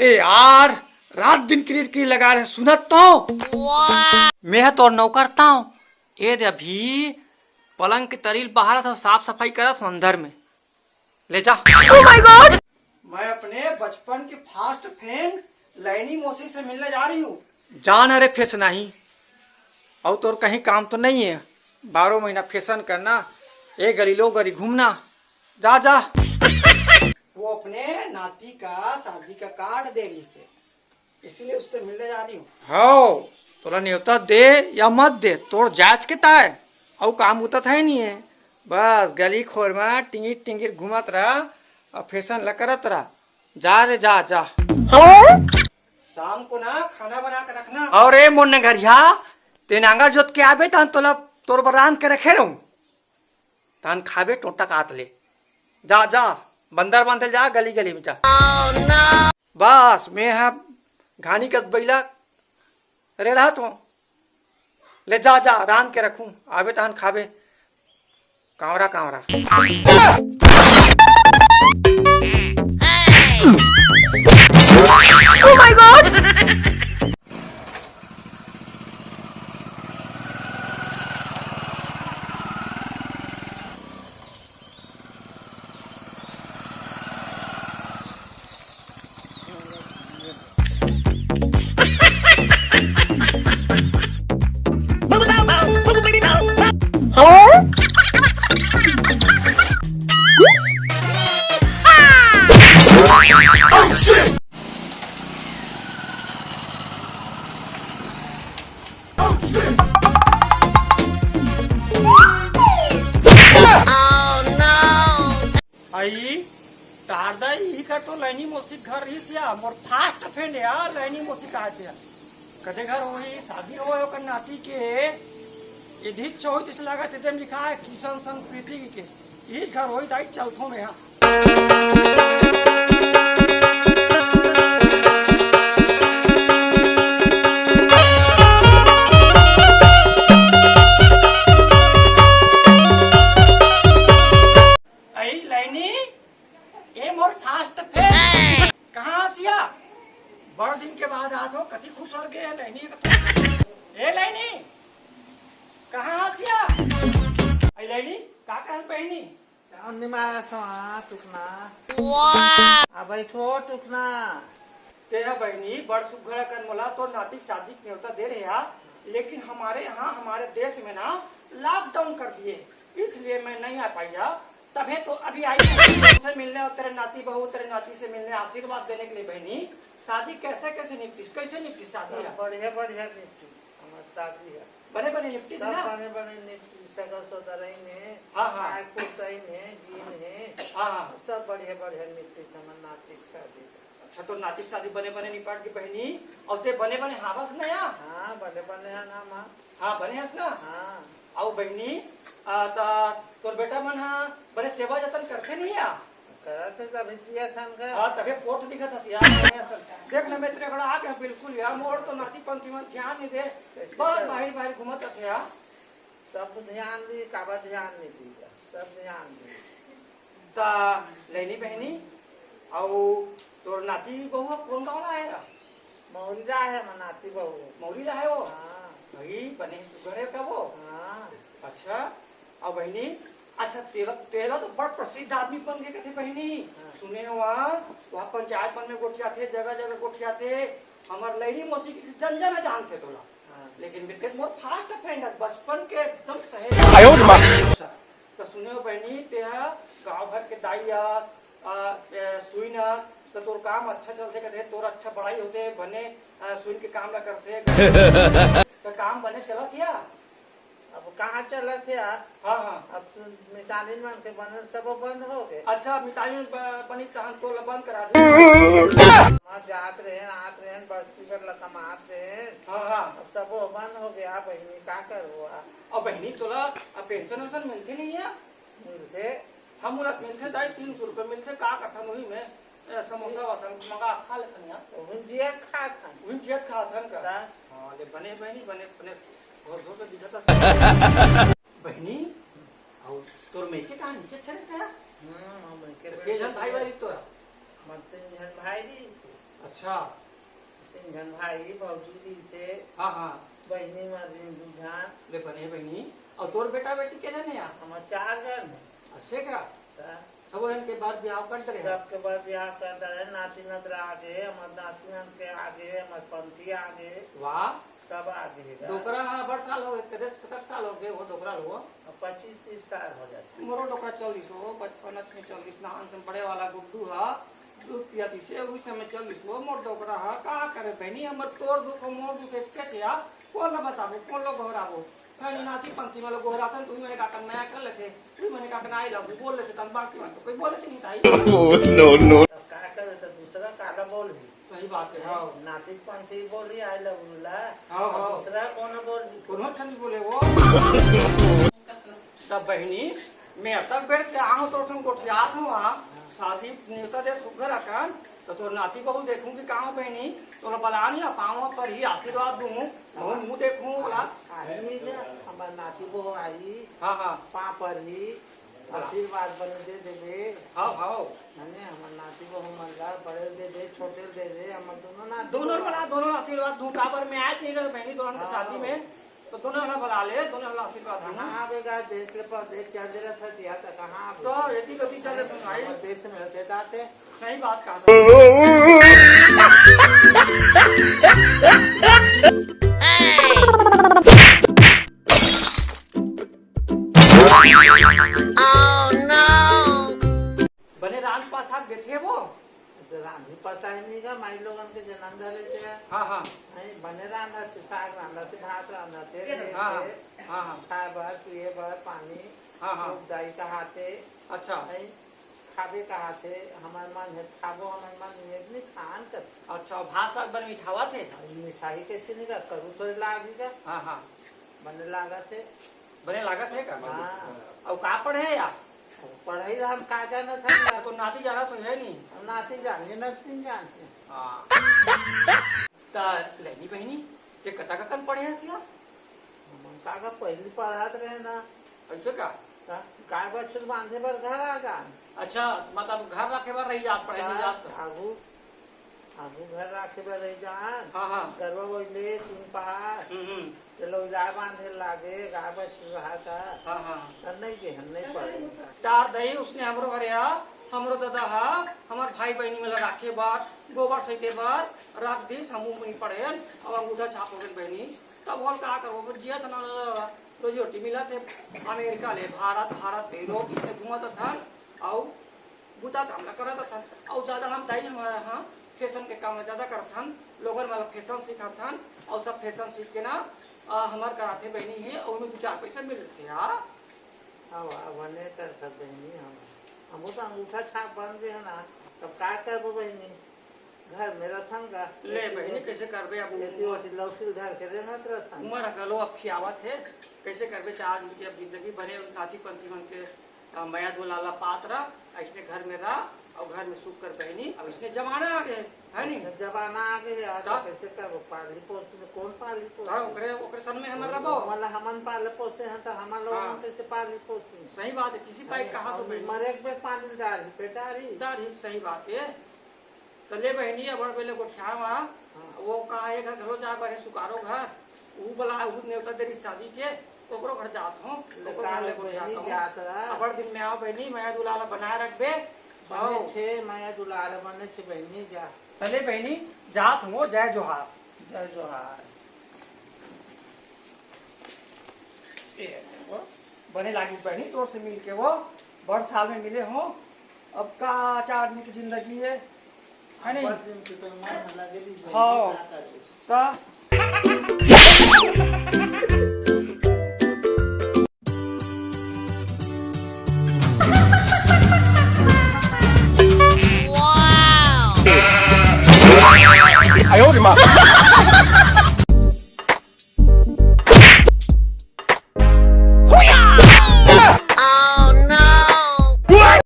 अरे यार, रात दिन किरी लगा रहे सुनत तो मैं तो नौकरता हूँ। ये दे अभी पलंग के तरील बाहर था, साफ सफाई करत हूँ अंदर में। ले जा। Oh my God! मैं अपने बचपन के फास्ट फ्रेंड लैनी मौसी से मिलने जा रही हूँ। जान अरे फेस नहीं और तो कहीं काम तो नहीं है। 12 महीना फैशन करना, एक गली लो गली घूमना। जा जा। वो अपने नाती का शादी का कार्ड दे रही से, इसीलिए उससे मिलने जा रही हूँ। हाँ, तोला न्योता दे या मत दे, तोड़ जांच के ताय और काम होता था ही नहीं है। बस गली खोर में टिंगिर टिंगिर घुमत रहा और फैशन लकरत रहा। जा रे जा जा। शाम को ना खाना बना के रखना। और ए मोने घरिया तेनांगा जोत के आबे तन तोला तोर बरान के रखे रहूं, तन खाबे टोटा काट ले। जा जा, बंदर बांधल जा गली गली में जा। बस मैं घानी का बैला रे रहा तो ले जा जा, रान के रखूं, आबे तहन खाबे कावरा कावरा। Oh my God! आई तारदा ही का तो लैनी मोसी घर ही से मोर फास्ट फ्रेंड यार लैनी मोसी कहा थे कदे घर होई शादी हो कर नाती के इधी चौथ से लगा तेम लिखा है किशन संग प्रीति के इस घर होई दाई चौथों में हां। बड़ दिन के बाद आज हो कति खुश हो गए लैनी ए लैनी कहाँ हसिया आई लैनी का कहल बहनी अन्य मारा तो टुकना वाह अब बैठो टुकना तेरा बहनी बड़ सुघर कर मोला तो नाती शादी की न्योता दे रहे हैं, लेकिन हमारे यहाँ हमारे देश में ना लॉकडाउन कर दिए, इसलिए मैं नहीं आ पाया। तभी तो अभी आई से मिलने और तेरे नाती बहू तेरे नाती से मिलने आशीर्वाद देने के लिए। बहनी शादी कैसे कैसे निपटी, कैसे निपटी शादी? बढ़िया बढ़िया निपटी हमारी शादी है, बने बने निपटी सब ना? बने बने निपटी, सगा सौदाई में हाँ हाँ कुर्ताई में गीन है हाँ सब बढ़िया बढ़िया निपटी हमारे नाती की शादी। अच्छा तो नाती शादी बने बने निपट की बहनी और ते बने बने हावस नया? हाँ बने बने है ना माँ। हाँ बने हस ना? हाँ आओ बहनी तोर बेटा मन बड़े सेवा जतन करते नहीं आ करते तभी दिया था उनका। हाँ तभी पोट दिखा था यार। देख ना मैं तेरे घड़ा आ गया बिल्कुल यार, मोड़ तो नाती पंथी में ध्यान नहीं दे, बस बाहर बाहर घूमत थे यार। सब ध्यान दी काबा ध्यान नहीं दिया, सब ध्यान दी। ता लेनी बहनी और तोर नाती बहू कौन गाँव आएगा? मौलिया है मनाती बहू। मौली रहा है वो? हाँ भाई बने घरे का वो? हाँ अच्छा और बहनी अच्छा तेरा तेरा तो बड़ प्रसिद्ध आदमी बन गए थे बहनी। सुने वहाँ पंचायत मन में गोठिया थे, जगह जगह गोठिया थे, हमार लैनी मौसी की जन जन जानते तोला। लेकिन मेरे मोर फास्ट फ्रेंड बचपन के एकदम सहेली। तो सुने हो बहनी तेरा गाँव भर के दाइया सुई न तो तोर काम अच्छा चलते कहते, तोर अच्छा बड़ाई होते बने सुई के काम न करते तो काम बने चला क्या? अब कहाँ चला थे यार? हाँ हाँ अब मिताली मन के बनल सब बंद हो गए। अच्छा मिताली बनी चाहन तो बंद करा दे। जात रहे आत रहे बस्ती पर लकमात रहे। हाँ हाँ अब सब बंद हो गया बहनी का करो। और बहनी तोला अब पेंशन वेंशन मिलते नहीं है? मिलते हम उलट मिलते दाई 300 रुपये मिलते का कठन वही में समोसा वसन मंगा खा लेते हैं। भुंजिया खा था वही जेट खा था का। हाँ ले बने बहनी बने बने घोर घोर तो दिखता बहनी और तोर में के कहा नीचे चले गया? हम के जन भाई वाली तोरा मत जन भाई दी अच्छा तीन भाई भौजी जी थे, हाँ हाँ बहनी मर्दी बुझान, ले बने बहनी और तोर बेटा बेटी के जाने यार हमार 4 जन अच्छे का है। सब इनके बाद ब्याह कर रहे हैं सबके बाद ब्याह कर रहे, नाती नतर आगे, हमार नाती नंद के आगे, हमार पंथी आगे, वाह सब आगे। डोकरा हाँ बड़ साल हो गए 50 साल हो गए वो डोकरा लो 25-30 साल हो जाते। मोरो डोकरा 40 हो 55 में 40 ना अंत में बड़े वाला गुड्डू हा दूध पियाती से उस समय 40 हो मोर डोकरा हा का करे बहनी हमर तोर दुख मोर दुख के थिया कौन न बताबो कौन लोग घबराबो कहीं नाती पंक्ति में लोग घबरातन तू मैंने का मैं कर लेते तू मैंने का ना आई लव बोल लेते तन बाकी में तो कोई बोले नहीं था नो नो का करे तो दूसरा काला बोल भी सही बात है हां नाती पंथी बोल रही आई लव बोला हां हां दूसरा कौन बोल कोनो छंद बोले वो सब बहनी मैं तक बैठ के आऊं तो तुम गोठियात हूं वहां शादी नेता दे सुगर अकन तो नाती बहू देखूंगी कहाँ बहनी तो बला नहीं पाँव पर ही आशीर्वाद दूँ और मुँह देखूँ हमार नाती बहू आई हाँ हाँ पाँव पर ही आशीर्वाद बने दे देवे। हाँ हाँ मैंने हमार नाती बहू मंगा बड़े दे दे छोटे दे दे हमार दोनों ना दोनों बना दोनों आशीर्वाद दूँ का पर मैं आए नहीं रहे बहनी दोनों की शादी में तो दोनों ना बुला ले दोनों वाला आशीर्वाद दूँ आवेगा देश ले पर देश चल रहा था दिया था कहाँ तो ऐसी गति चले तुम भाई देश में रहते जाते सही बात कहा बने रान पास हाथ बैठे वो रांधी पसाई नहीं का माई लोगन के जन्म धरे थे। हाँ हाँ बने रांधा थे साग रांधा थे भात रांधा थे हाँ हाँ हाँ खाए बार पिए बार पानी हाँ हाँ दाई कहाते अच्छा खाबे कहाते हमारे मन है खाबो हमारे मन एक नहीं खान कर अच्छा भात साग बन मिठावा थे मिठाई कैसे नहीं का करू थोड़ी लागी का हाँ हाँ बने लागा थे बने लागत है का हाँ और का पढ़े यार पढ़ाई हम का जाना था तो नाती जाना तो है नहीं नाती जाने नहीं जानते लेनी बहनी ये कता का कल पढ़े हैं सिया का पहली पढ़ाते रहे ना ऐसे का गाय बछुर बांधे पर घर आ गा अच्छा मतलब घर रखे बार रही जात पढ़े नहीं जात आगू आगू घर रखे पर रही जान हाँ हाँ गरबा बोले 3 पहाड़ चलो गाय बांधे लागे गाय बछुर रहा था हाँ हाँ नहीं के हम नहीं पढ़े चार दही उसने हमरो घरे आ हमरो दादा हा हमार भाई बहनी में राखे बार गोबर सके बार राख दी समूह में पढ़े अब अंगूठा छाप हो गई बहनी तब बोल का करो जिया तो ना रोजी रोटी मिला थे अमेरिका ले भारत भारत पे लोग इससे घूमता था और बुता काम करता था और ज्यादा हम दाई हमारा हाँ फैशन के काम ज्यादा करता लोगन मतलब फैशन सिखाता और सब फैशन सीख के ना हमार कराते बहनी है और उन्हें 2-4 पैसे मिलते यार बने कर सकते हम तो अंगूठा छाप बन गए ना तब का करबो बहनी घर में रथन का ले बहनी कैसे करबे अब लौकी उधार के रेंगत रथन उमर गलो अब खियावत है कैसे करबे 4 दिन की अब जिंदगी भरे साथी पंथी मन के मया दुलाला पात्र ऐसने घर में रह और घर में सुख कर बहनी अब इसने जमाना आ गए है नहीं जमाना आ गए कैसे करबो पाली पोसे में कौन पाली पोसे ओकरे सन में हमर रबो वाला हमन पाले पोसे हैं तो हम लोग कैसे पाली पोसे सही बात है किसी पाई कहा तो मरे एक बेर पानी डाली पेटारी सही बात है तो ले बहनी अब पहले गोठिया वहाँ वो कहा है घर घरों जा बड़े सुकारो घर वो बोला नेवता देरी शादी के ओकरो घर जात हूँ बड़ दिन में आओ बहनी मैं दुलाला बनाए रखबे मैं दुलारा बने छे बहनी जा चले बहनी जात हूँ जय जोहार जय जोहार बने लागी बहनी तोर से मिल के वो बड़ साल में मिले हो अब का 4 आदमी की जिंदगी है नहीं हाँ哎呦我的妈！